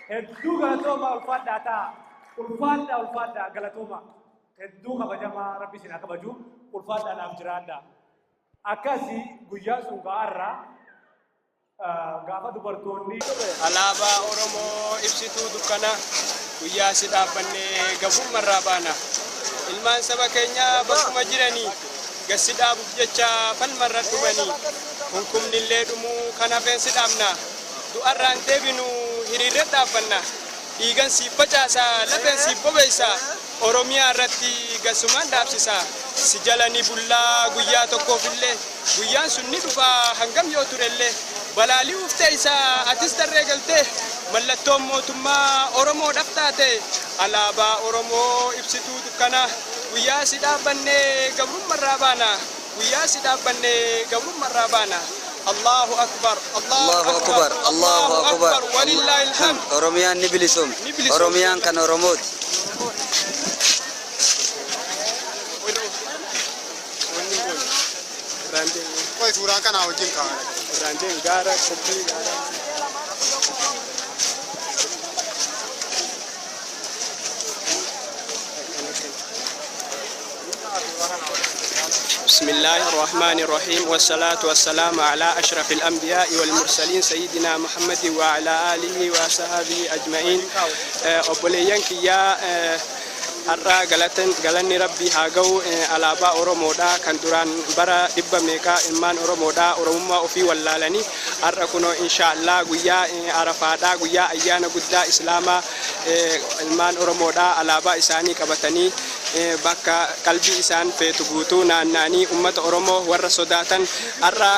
Hedduu galatooma ulfaadhaa ta'a. Ulfaadhaa galatooma. Hedduu kabajamaa rabbi isin haa kabaju. Ulfaadhaadhaaf jiraadha. Akkasii guyyaa sun ga'aarraa gaafa dubartoonni alaabaa Oromoo ibsituu dukkana guyyaa si dhaabbannee gabummarraa baana. Ilmaan saba keenyaa bakkuma jiranii gassi dhaabuuf jecha falmarra dhumanii hunkumnillee dhumuu kan hafeen si dhaabna. Du'arraan deebinu hiriirra dhaabbanna. Dhiigan siif facaasaa lafeen siif bobeessaa. Oromiyaa irratti gasumaan dhaabsisaa. Si jalanii bullaa guyyaa tokkoofillee guyyaan sun ni dhufaa hangam yoo turellee balaalii uftee isaa atis tarree galtee mallattoon mootummaa Oromoo dhaftaate alaabaa Oromoo ibsituu dukkana guyyaa si dhaabbannee gabrummarraa baana. Guyyaa si dhaabbannee gabrummarraa baana. الله أكبر الله أكبر الله أكبر ولله الحمد. Oromiyaan ni bilisoom. Oromiyaan kan Oromooti. Koi suuraa kana wajjin kaa'an. Raanjeen gaara kophii gaara. بسم الله الرحمن الرحيم والصلاة والسلام على أشرف الأنبياء والمرسلين سيدنا محمد وعلى آله وصحبه أجمعين. أبوليان كيا har'a galanni rabbii haa ga'u alaabaa Oromoodhaa kan duraan bara dhibba meeqaa ilmaan Oromoodhaa Oromummaa ofii wallaalanii har'a kunoo inshaallah guyyaa Arafaadhaa guyyaa ayyaana guddaa Islaamaa ilmaan Oromoodhaa alaabaa isaanii qabatanii bakka qalbii isaan feetu guutuu naanna'anii ummata Oromoo warra sodaatan har'a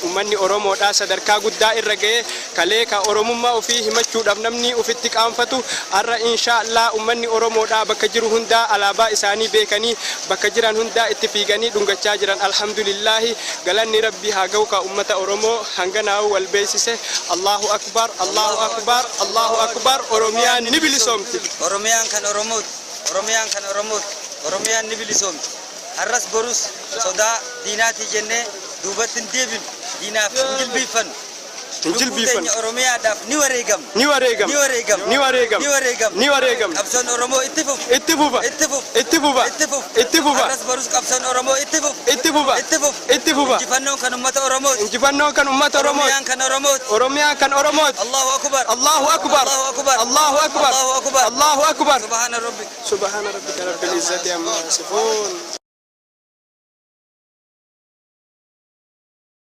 ummanni Oromoodhaa sadarkaa guddaa irra ga'ee kalee ka Oromummaa ofii himachuudhaaf namni ofitti qaanfatu har'a inshaallah ummanni Oromoodhaa bakka jiru hunda alaabaa isaanii beekanii bakka jiran hunda itti fiiganii dhungachaa jiran alhamdulillahi galanni rabbii haa ga'u ka ummata Oromoo hanganaa'u wal beeksise. Allahu akbar Allahu akbar Allahu akbar. Oromiyaan ni bilisoomti. Oromiyaan kan Oromooti. Oromiyaan kan Oromooti. Oromiyaan ni bilisoomti. Har'as borus sodaa diinaatii jennee duubatti hin deebinu. Diinaaf hin jilbiiffannu. Injilbiifan Oromiyaadhaaf ni wareegam. ni wareegam Ni wareegam. ni wareegam Ni wareegam. ni wareegam. Qabsoon Oromoo itti fufa. Itti fufa Itti fufa. itti fufa Itti fufa. itti fufa Har'as borus qabsoon Oromoo itti fufa. itti fufa Itti fufa. itti fufa. Injifannoon kan uummata Oromooti. Injifannoon kan ummata Oromooti. Oromiyaan kan Oromooti. Oromiyaan kan Oromooti. Allahu akbar. Allahu akbar Allahu akbar. Allahu akbar Allahu akbar. Allahu akbar. Subhana rabbik. Subhana rabbika rabbil izzati amma yasifun.